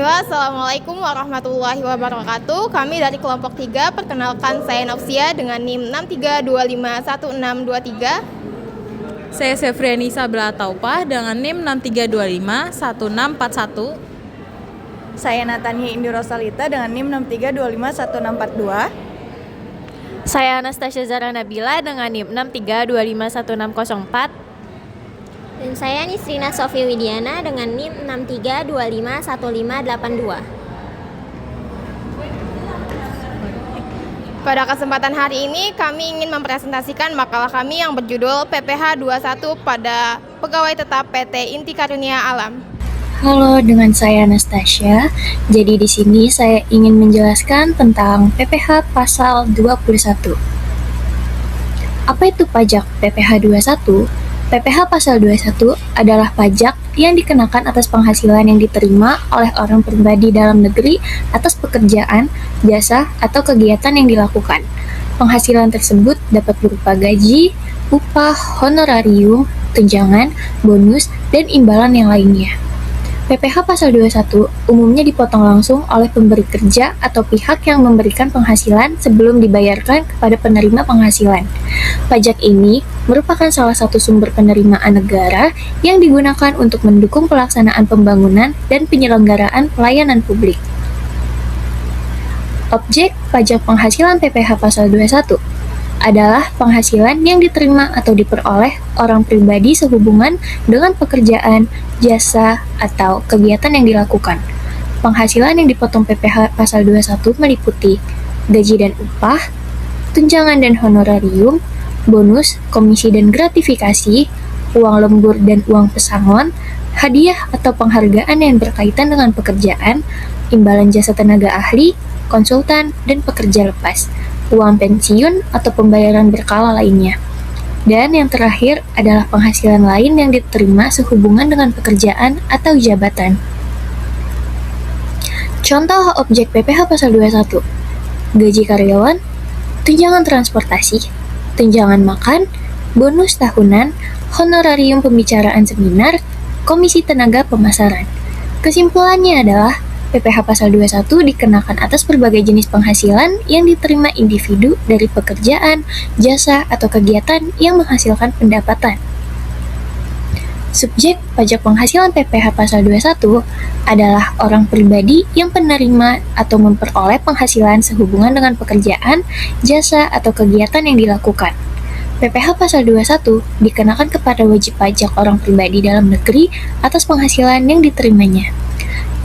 Bismillah, Assalamualaikum warahmatullahi wabarakatuh. Kami dari kelompok 3, perkenalkan saya Nofsia dengan NIM 63251623. Saya Sefriani Sabla Taupah dengan NIM 63251641. Saya Natania Indi Rosalita dengan NIM 63251642. Saya Anastasia Zara Nabila dengan NIM 63251604. Dan saya Nisrina Sofi Widiana dengan NIM 63251582. Pada kesempatan hari ini kami ingin mempresentasikan makalah kami yang berjudul PPH 21 pada Pegawai Tetap PT Inti Karunia Alam. Halo, dengan saya Anastasia. Jadi di sini saya ingin menjelaskan tentang PPH pasal 21. Apa itu pajak PPH 21? PPH pasal 21 adalah pajak yang dikenakan atas penghasilan yang diterima oleh orang pribadi dalam negeri atas pekerjaan, jasa, atau kegiatan yang dilakukan. Penghasilan tersebut dapat berupa gaji, upah, honorarium, tunjangan, bonus, dan imbalan yang lainnya. PPH pasal 21 umumnya dipotong langsung oleh pemberi kerja atau pihak yang memberikan penghasilan sebelum dibayarkan kepada penerima penghasilan. Pajak ini merupakan salah satu sumber penerimaan negara yang digunakan untuk mendukung pelaksanaan pembangunan dan penyelenggaraan pelayanan publik. Objek pajak penghasilan PPH pasal 21 adalah penghasilan yang diterima atau diperoleh orang pribadi sehubungan dengan pekerjaan, jasa, atau kegiatan yang dilakukan. Penghasilan yang dipotong PPH pasal 21 meliputi gaji dan upah, tunjangan dan honorarium, bonus, komisi dan gratifikasi, uang lembur dan uang pesangon, hadiah atau penghargaan yang berkaitan dengan pekerjaan, imbalan jasa tenaga ahli, konsultan, dan pekerja lepas, uang pensiun atau pembayaran berkala lainnya. Dan yang terakhir adalah penghasilan lain yang diterima sehubungan dengan pekerjaan atau jabatan. Contoh objek PPH pasal 21: gaji karyawan, tunjangan transportasi, tunjangan makan, bonus tahunan, honorarium pembicaraan seminar, komisi tenaga pemasaran. Kesimpulannya adalah PPH pasal 21 dikenakan atas berbagai jenis penghasilan yang diterima individu dari pekerjaan, jasa, atau kegiatan yang menghasilkan pendapatan. Subjek pajak penghasilan PPH pasal 21 adalah orang pribadi yang penerima atau memperoleh penghasilan sehubungan dengan pekerjaan, jasa, atau kegiatan yang dilakukan. PPH pasal 21 dikenakan kepada wajib pajak orang pribadi dalam negeri atas penghasilan yang diterimanya,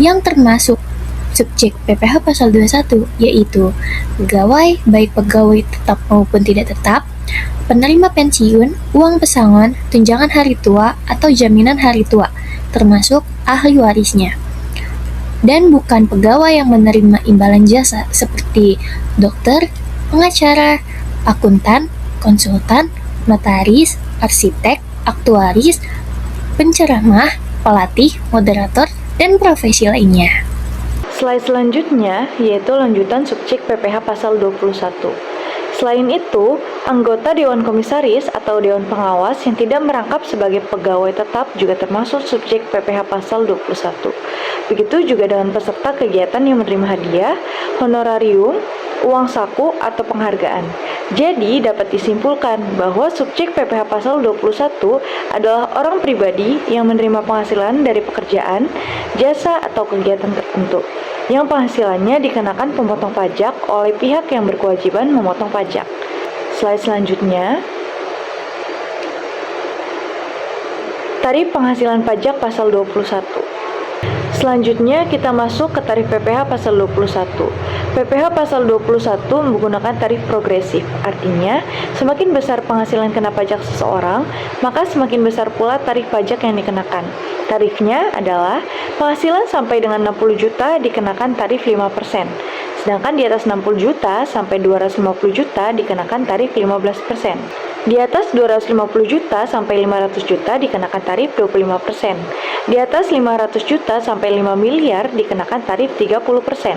yang termasuk subjek PPH pasal 21 yaitu pegawai, baik pegawai tetap maupun tidak tetap, penerima pensiun, uang pesangon, tunjangan hari tua, atau jaminan hari tua, termasuk ahli warisnya. Dan bukan pegawai yang menerima imbalan jasa seperti dokter, pengacara, akuntan, konsultan, notaris, arsitek, aktuaris, penceramah, pelatih, moderator, dan profesi lainnya. Slide selanjutnya yaitu lanjutan subjek PPH pasal 21. Selain itu, anggota Dewan Komisaris atau Dewan Pengawas yang tidak merangkap sebagai pegawai tetap juga termasuk subjek PPH pasal 21. Begitu juga dengan peserta kegiatan yang menerima hadiah, honorarium, uang saku, atau penghargaan. Jadi, dapat disimpulkan bahwa subjek PPH pasal 21 adalah orang pribadi yang menerima penghasilan dari pekerjaan, jasa, atau kegiatan tertentu, yang penghasilannya dikenakan pemotong pajak oleh pihak yang berkewajiban memotong pajak. Slide selanjutnya, tarif penghasilan pajak pasal 21. Selanjutnya kita masuk ke tarif PPH pasal 21. PPH pasal 21 menggunakan tarif progresif. Artinya, semakin besar penghasilan kena pajak seseorang, maka semakin besar pula tarif pajak yang dikenakan. Tarifnya adalah penghasilan sampai dengan 60 juta dikenakan tarif 5%. Sedangkan di atas 60 juta sampai 250 juta dikenakan tarif 15%. Di atas 250 juta sampai 500 juta dikenakan tarif 25%. Di atas 500 juta sampai 5 miliar dikenakan tarif 30%.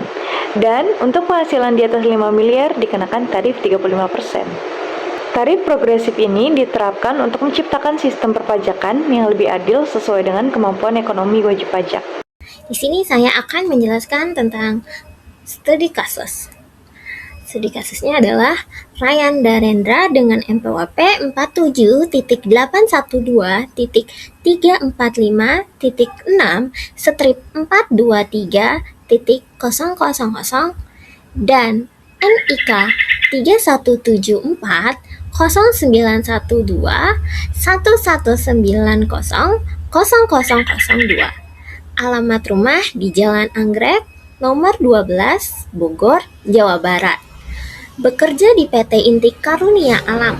Dan untuk penghasilan di atas 5 miliar dikenakan tarif 35%. Tarif progresif ini diterapkan untuk menciptakan sistem perpajakan yang lebih adil sesuai dengan kemampuan ekonomi wajib pajak. Di sini saya akan menjelaskan tentang studi kasus. Studi kasusnya adalah Ryan Darendra dengan NPWP 47.312.345.6 strip 423.000 dan NIK 3114.1190.00002. Alamat rumah di Jalan Anggrek, nomor 12, Bogor, Jawa Barat. Bekerja di PT Inti Karunia Alam.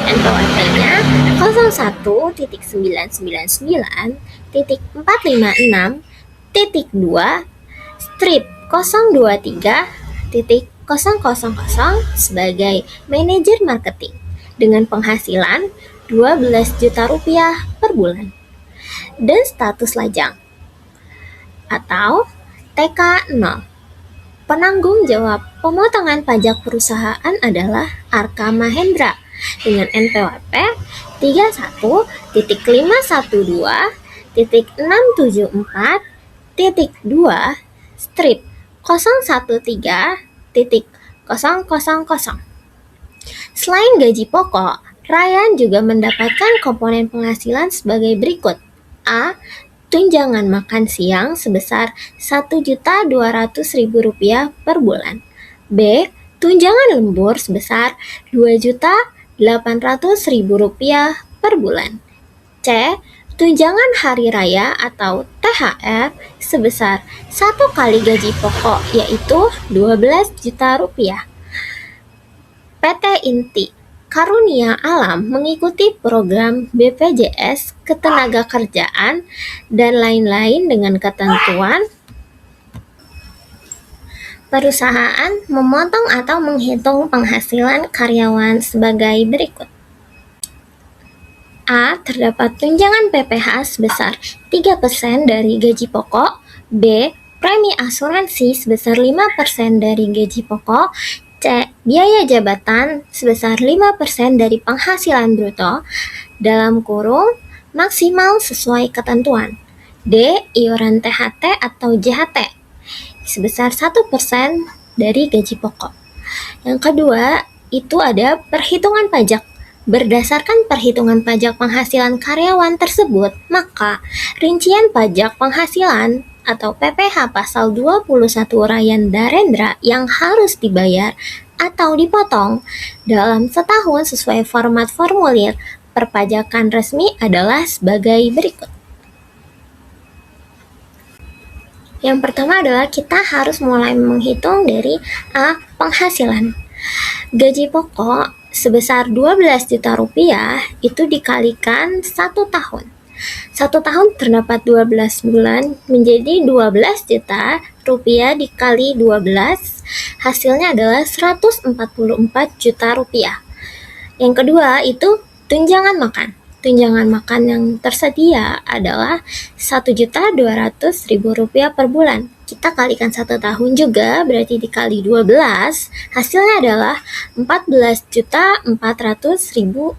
NPWP-nya 01.999.456.2 strip 023.000 sebagai manajer marketing dengan penghasilan 12 juta rupiah per bulan dan status lajang atau TK0. Penanggung jawab pemotongan pajak perusahaan adalah Arka Mahendra dengan NPWP 31.674.2 strip 013.000. Selain gaji pokok, Ryan juga mendapatkan komponen penghasilan sebagai berikut. A. Tunjangan makan siang sebesar Rp1.200.000 per bulan. B. Tunjangan lembur sebesar Rp2.800.000 per bulan. C. Tunjangan hari raya atau THR sebesar 1 kali gaji pokok yaitu 12 juta rupiah. PT Inti Karunia Alam mengikuti program BPJS Ketenagakerjaan dan lain-lain dengan ketentuan perusahaan memotong atau menghitung penghasilan karyawan sebagai berikut. A. Terdapat tunjangan PPh sebesar 3% dari gaji pokok. B. Premi asuransi sebesar 5% dari gaji pokok. C. Biaya jabatan sebesar 5% dari penghasilan bruto dalam kurung maksimal sesuai ketentuan. D. Iuran THT atau JHT sebesar 1% dari gaji pokok. Yang kedua, itu ada perhitungan pajak. Berdasarkan perhitungan pajak penghasilan karyawan tersebut, maka rincian pajak penghasilan atau PPh pasal 21 Ryan Darendra yang harus dibayar atau dipotong dalam setahun sesuai format formulir perpajakan resmi adalah sebagai berikut. Yang pertama adalah kita harus mulai menghitung dari A. Penghasilan. Gaji pokok sebesar 12 juta rupiah itu dikalikan 1 tahun. 1 tahun terdapat 12 bulan menjadi 12 juta rupiah dikali 12, hasilnya adalah 144 juta rupiah. Yang kedua itu tunjangan makan. Tunjangan makan yang tersedia adalah Rp1.200.000 per bulan. Kita kalikan 1 tahun juga, berarti dikali 12, hasilnya adalah Rp14.400.000.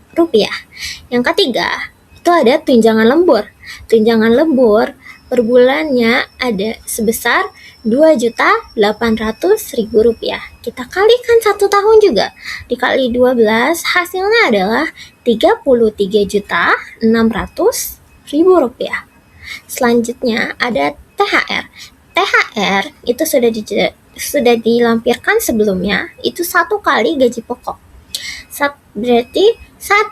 Yang ketiga, itu ada tunjangan lembur. Tunjangan lembur per bulannya ada sebesar Rp2.800.000. Kita kalikan 1 tahun juga, dikali 12, hasilnya adalah Rp34.600.000. Selanjutnya ada THR. THR itu sudah dilampirkan sebelumnya, itu 1 kali gaji pokok. Berarti 1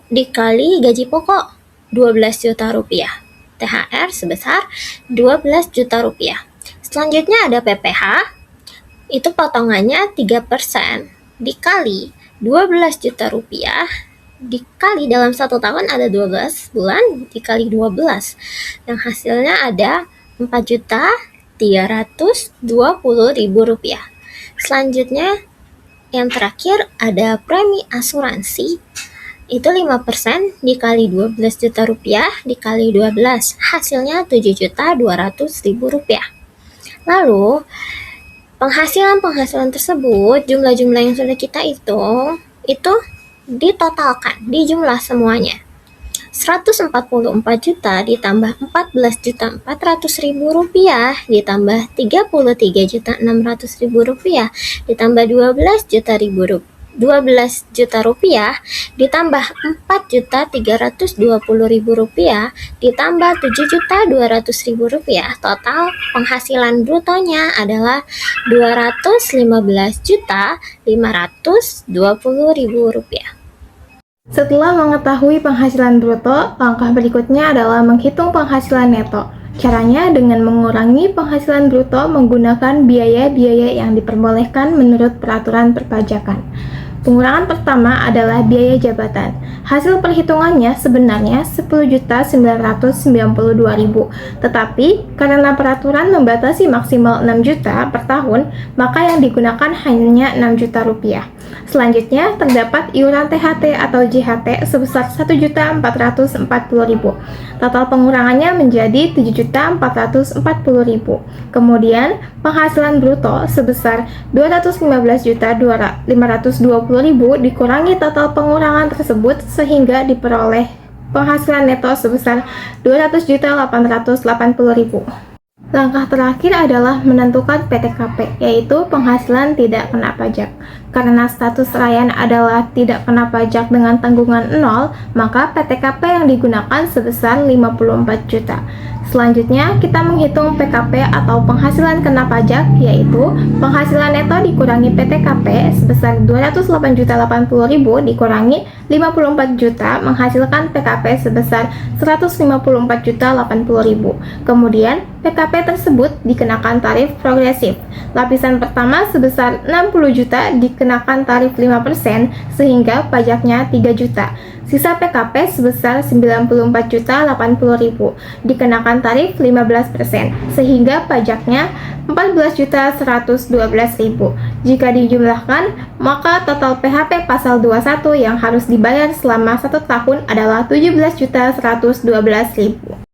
dikali gaji pokok 12 juta rupiah. THR sebesar 12 juta rupiah. Selanjutnya ada PPh, itu potongannya 3% dikali 12 juta rupiah dikali dalam 1 tahun ada 12 bulan dikali 12 yang hasilnya ada Rp4.320.000. Selanjutnya yang terakhir ada premi asuransi, itu 5% dikali 12 juta rupiah dikali 12, hasilnya Rp7.200.000. Lalu penghasilan tersebut, jumlah-jumlah yang sudah kita hitung itu ditotalkan, dijumlah semuanya. 144 juta ditambah 14.400.000 rupiah ditambah 33.600.000 rupiah ditambah 12 juta rupiah ditambah 4.320.000 rupiah ditambah 7.200.000 rupiah. Total penghasilan brutonya adalah 215.520.000 rupiah. Setelah mengetahui penghasilan bruto, langkah berikutnya adalah menghitung penghasilan neto. Caranya dengan mengurangi penghasilan bruto menggunakan biaya-biaya yang diperbolehkan menurut peraturan perpajakan. Pengurangan pertama adalah biaya jabatan. Hasil perhitungannya sebenarnya 10.992.000, tetapi karena peraturan membatasi maksimal 6 juta per tahun, maka yang digunakan hanya 6 juta rupiah. Selanjutnya terdapat iuran THT atau JHT sebesar 1.440.000. Total pengurangannya menjadi 7.440.000. Kemudian penghasilan bruto sebesar 215.520.000 dikurangi total pengurangan tersebut sehingga diperoleh penghasilan neto sebesar 200.880.000. Langkah terakhir adalah menentukan PTKP, yaitu penghasilan tidak kena pajak. Karena status Ryan adalah tidak kena pajak dengan tanggungan 0, maka PTKP yang digunakan sebesar 54 juta. Selanjutnya, kita menghitung PKP atau penghasilan kena pajak, yaitu penghasilan neto dikurangi PTKP sebesar 208.080.000 dikurangi 54 juta menghasilkan PKP sebesar 154.080.000. Kemudian, PKP tersebut dikenakan tarif progresif. Lapisan pertama sebesar 60 juta dikenakan tarif 5% sehingga pajaknya 3 juta. Sisa PKP sebesar 94.080.000 dikenakan tarif 15% sehingga pajaknya 14.112.000. Jika dijumlahkan, maka total PHP pasal 21 yang harus dibayar selama 1 tahun adalah 17.112.000.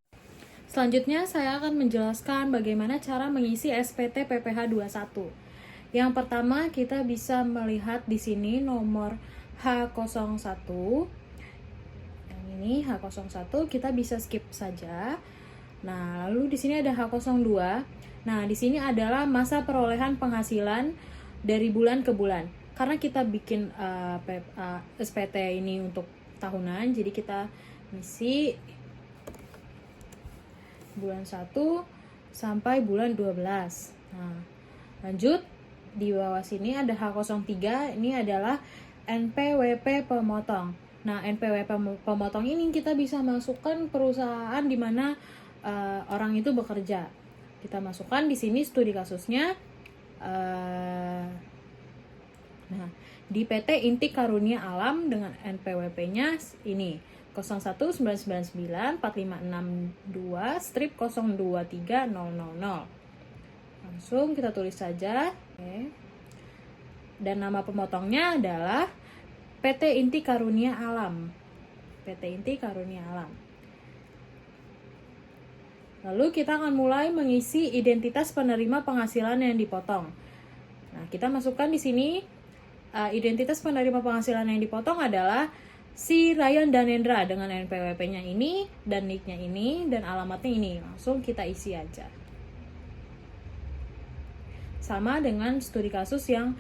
Selanjutnya saya akan menjelaskan bagaimana cara mengisi SPT PPh 21. Yang pertama kita bisa melihat di sini nomor H01. Yang ini H01 kita bisa skip saja. Nah, lalu di sini ada H02. Nah, di sini adalah masa perolehan penghasilan dari bulan ke bulan. Karena kita bikin SPT ini untuk tahunan, jadi kita ngisi bulan 1 sampai bulan 12. Nah, lanjut di bawah sini ada H03, ini adalah NPWP pemotong. Nah, NPWP pemotong ini kita bisa masukkan perusahaan di mana orang itu bekerja. Kita masukkan di sini studi kasusnya. Nah, di PT Inti Karunia Alam dengan NPWP-nya ini 01994562/023.000. Langsung kita tulis saja. Oke. Dan nama pemotongnya adalah PT Inti Karunia Alam. PT Inti Karunia Alam. Lalu kita akan mulai mengisi identitas penerima penghasilan yang dipotong. Nah, kita masukkan di sini identitas penerima penghasilan yang dipotong adalah si Ryan Danendra dengan NPWP-nya ini dan NIK-nya ini dan alamatnya ini. Langsung kita isi aja. Sama dengan studi kasus yang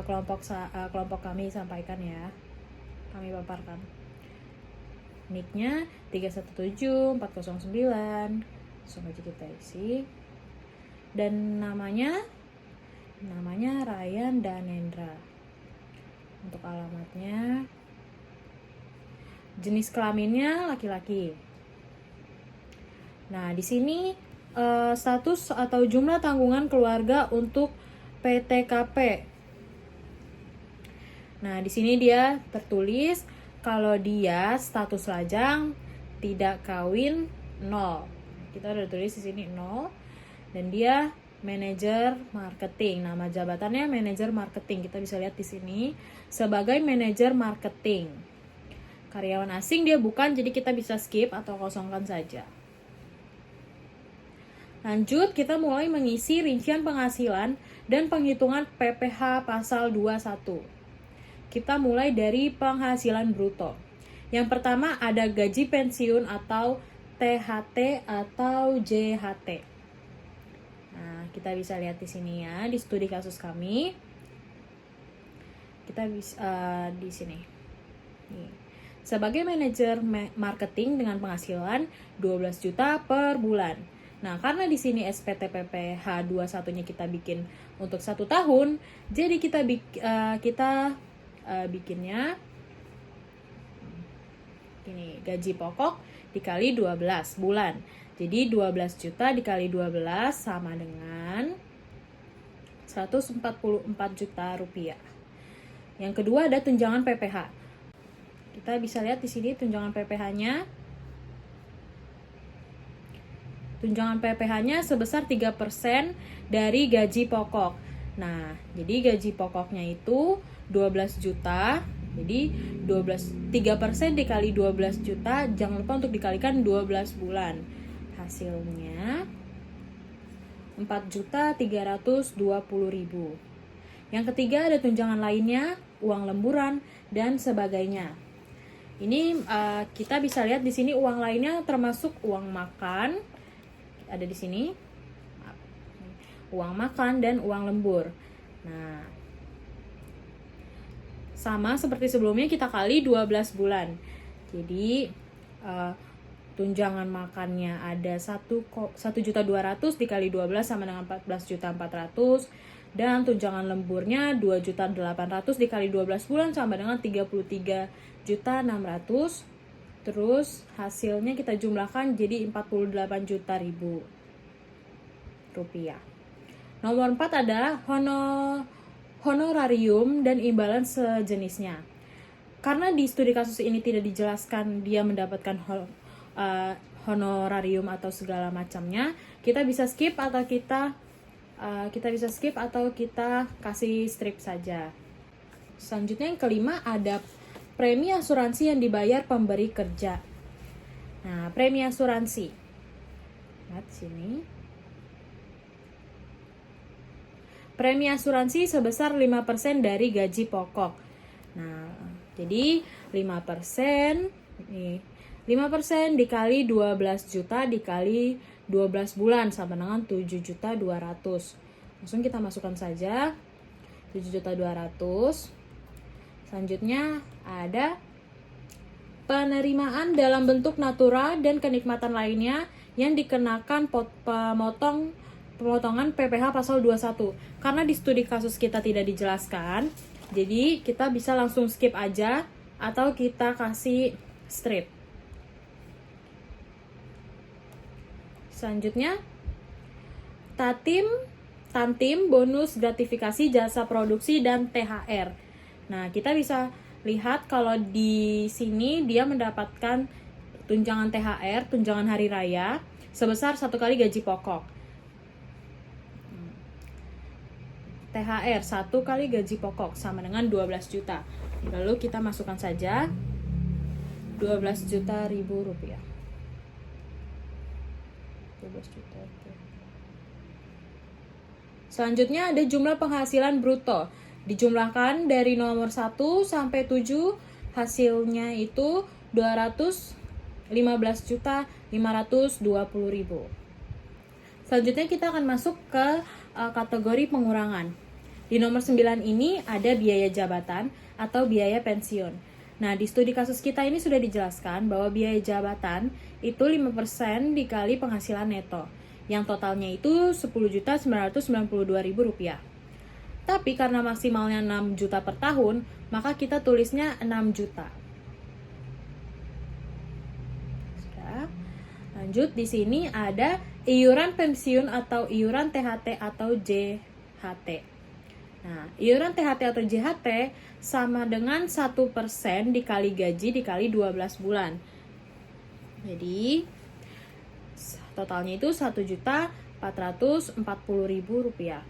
kelompok kami sampaikan ya. Kami paparkan. NIK-nya 317409. Langsung aja kita isi. Dan namanya Ryan Danendra. Untuk alamatnya, jenis kelaminnya laki-laki. Nah, di sini status atau jumlah tanggungan keluarga untuk PTKP. Nah, di sini dia tertulis kalau dia status lajang, tidak kawin, 0. Kita udah tulis di sini 0. Dan dia manajer marketing. Nama jabatannya manajer marketing. Kita bisa lihat di sini sebagai manajer marketing. Karyawan asing dia bukan, jadi kita bisa skip atau kosongkan saja. Lanjut, kita mulai mengisi rincian penghasilan dan penghitungan PPh pasal 21. Kita mulai dari penghasilan bruto. Yang pertama ada gaji pensiun atau THT atau JHT. Nah, kita bisa lihat di sini ya, di studi kasus kami. Kita bisa di sini. Nih. Sebagai manajer marketing dengan penghasilan 12 juta per bulan. Nah, karena di sini SPT PPh 21-nya kita bikin untuk 1 tahun, jadi kita bikinnya ini gaji pokok dikali 12 bulan. Jadi 12 juta dikali 12 sama dengan 144 juta rupiah. Yang kedua ada tunjangan PPh. Kita bisa lihat di sini tunjangan PPh-nya. Tunjangan PPh-nya sebesar 3% dari gaji pokok. Nah, jadi gaji pokoknya itu 12 juta. Jadi 3% dikali 12 juta, jangan lupa untuk dikalikan 12 bulan. Hasilnya 4.320.000. Yang ketiga ada tunjangan lainnya, uang lemburan dan sebagainya. Ini kita bisa lihat di sini uang lainnya termasuk uang makan, ada di sini uang makan dan uang lembur. Nah, sama seperti sebelumnya kita kali 12 bulan. Jadi tunjangan makannya ada 1.200.000 dikali 12 sama dengan 14.400.000, dan tunjangan lemburnya 2.800.000 dikali 12 bulan sama dengan 33.600.000. Terus hasilnya kita jumlahkan jadi 48 juta rupiah. Nomor 4 ada honorarium dan imbalan sejenisnya. Karena di studi kasus ini tidak dijelaskan dia mendapatkan honorarium atau segala macamnya, kita bisa skip atau kita kasih strip saja. Selanjutnya yang kelima ada premi asuransi yang dibayar pemberi kerja. Nah, premi asuransi. Lihat sini. Premi asuransi sebesar 5% dari gaji pokok. Nah, jadi 5% nih. 5% dikali 12 juta dikali 12 bulan sama dengan 7.200.000. Langsung kita masukkan saja 7.200.000. Selanjutnya ada penerimaan dalam bentuk natura dan kenikmatan lainnya yang dikenakan pemotongan PPh pasal 21. Karena di studi kasus kita tidak dijelaskan, jadi kita bisa langsung skip aja atau kita kasih strip. Selanjutnya, Tantim, bonus gratifikasi jasa produksi dan THR. Nah, kita bisa lihat kalau di sini dia mendapatkan tunjangan THR, tunjangan hari raya sebesar 1 kali gaji pokok. THR 1 kali gaji pokok sama dengan 12 juta. Lalu kita masukkan saja 12 juta rupiah. 12 juta. Selanjutnya ada jumlah penghasilan bruto. Dijumlahkan dari nomor 1 sampai 7, hasilnya itu 215.520.000. Selanjutnya kita akan masuk ke kategori pengurangan. Di nomor 9 ini ada biaya jabatan atau biaya pensiun. Nah, di studi kasus kita ini sudah dijelaskan bahwa biaya jabatan itu 5% dikali penghasilan neto, yang totalnya itu 10.992.000 rupiah. Tapi karena maksimalnya 6 juta per tahun, maka kita tulisnya 6 juta. Sudah. Lanjut, di sini ada iuran pensiun atau iuran THT atau JHT. Nah, iuran THT atau JHT sama dengan 1% dikali gaji dikali 12 bulan. Jadi, totalnya itu 1.440.000 rupiah.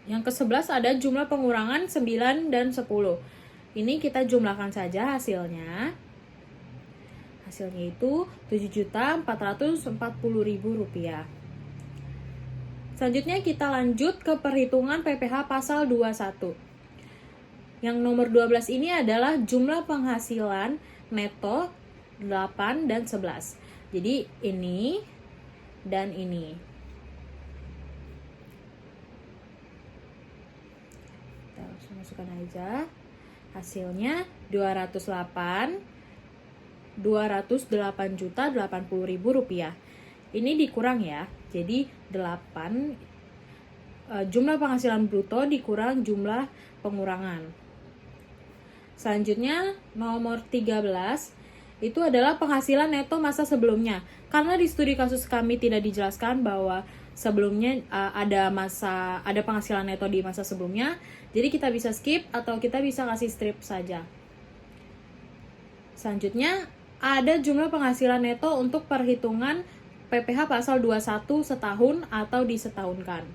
Yang ke-11 ada jumlah pengurangan 9 dan 10. Ini kita jumlahkan saja hasilnya. Hasilnya itu 7.440.000 rupiah. Selanjutnya kita lanjut ke perhitungan PPh pasal 21. Yang nomor 12 ini adalah jumlah penghasilan neto 8 dan 11. Jadi ini dan ini. Kita langsung masukkan aja. Hasilnya 208.080.000 rupiah. Ini dikurang ya. Jadi 8 jumlah penghasilan bruto dikurang jumlah pengurangan. Selanjutnya nomor 13 itu adalah penghasilan neto masa sebelumnya. Karena di studi kasus kami tidak dijelaskan bahwa sebelumnya ada penghasilan neto di masa sebelumnya, jadi kita bisa skip atau kita bisa kasih strip saja. Selanjutnya ada jumlah penghasilan neto untuk perhitungan PPh pasal 21 setahun atau disetahunkan.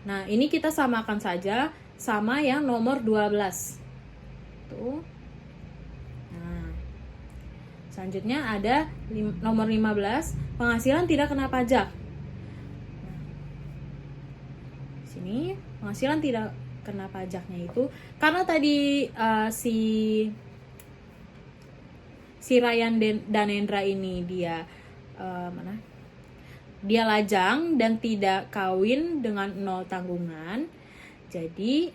Nah, ini kita samakan saja sama yang nomor 12. Tuh. Nah, selanjutnya ada nomor 15, penghasilan tidak kena pajak. Nah, sini penghasilan tidak kena pajaknya itu karena tadi si Ryan Danendra ini dia dia lajang dan tidak kawin dengan 0 tanggungan. Jadi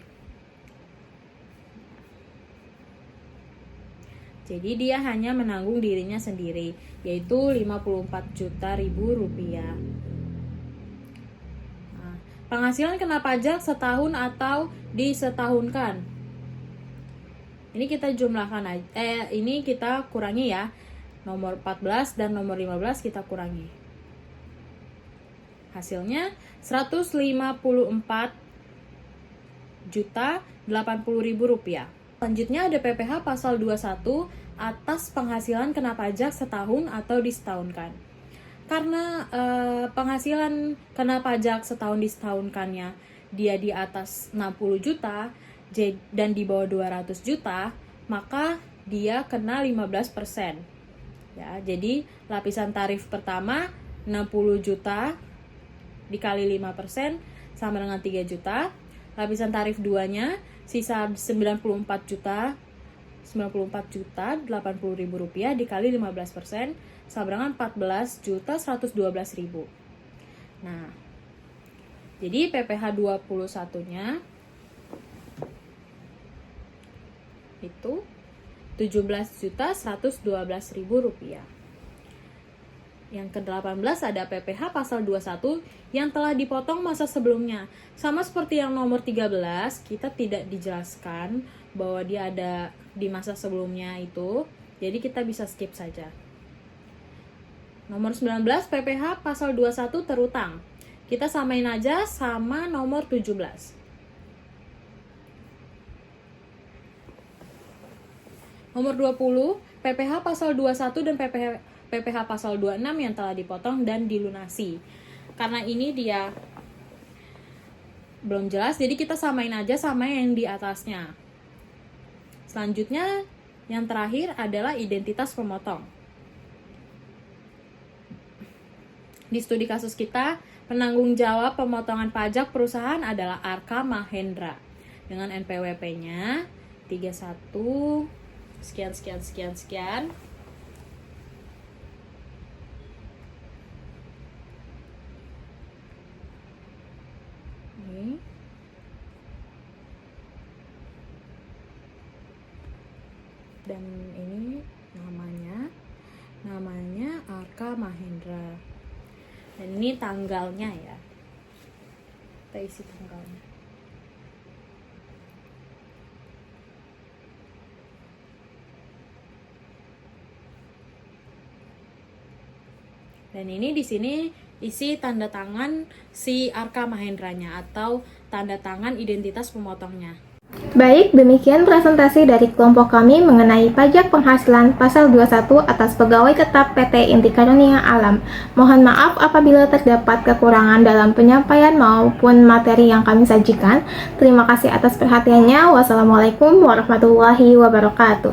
dia hanya menanggung dirinya sendiri, yaitu 54 juta rupiah. Nah, penghasilan kena pajak setahun atau disetahunkan. Ini kita jumlahkan aja, ini kita kurangi ya. Nomor 14 dan nomor 15 kita kurangi. Hasilnya 154.080.000 rupiah. Selanjutnya ada PPh pasal 21 atas penghasilan kena pajak setahun atau disetahunkan. Karena penghasilan kena pajak setahun disetahunkannya dia di atas 60 juta dan di bawah 200 juta, maka dia kena 15%. Ya, jadi lapisan tarif pertama 60 juta dikali 5% sama dengan 3 juta. Lapisan tarif 2-nya sisa 94 juta 80.000 rupiah dikali 15% sama dengan 14.112.000. Nah, jadi PPh 21-nya itu 17.112.000 rupiah. Yang ke-18 ada PPh pasal 21 yang telah dipotong masa sebelumnya. Sama seperti yang nomor 13, kita tidak dijelaskan bahwa dia ada di masa sebelumnya itu. Jadi kita bisa skip saja. Nomor 19 PPh pasal 21 terutang. Kita samain aja sama nomor 17. Nomor 20 PPh pasal 21 dan PPh pasal 26 yang telah dipotong dan dilunasi. Karena ini dia belum jelas, jadi kita samain aja sama yang di atasnya. Selanjutnya, yang terakhir adalah identitas pemotong. Di studi kasus kita, penanggung jawab pemotongan pajak perusahaan adalah Arka Mahendra dengan NPWP-nya 31 sekian. Ini. Dan ini namanya Arka Mahendra. Dan ini tanggalnya ya. Kita isi tanggalnya. Dan ini di sini isi tanda tangan si Arka Mahendranya atau tanda tangan identitas pemotongnya. Baik, demikian presentasi dari kelompok kami mengenai pajak penghasilan pasal 21 atas pegawai tetap PT Inti Karunia Alam. Mohon maaf apabila terdapat kekurangan dalam penyampaian maupun materi yang kami sajikan. Terima kasih atas perhatiannya. Wassalamualaikum warahmatullahi wabarakatuh.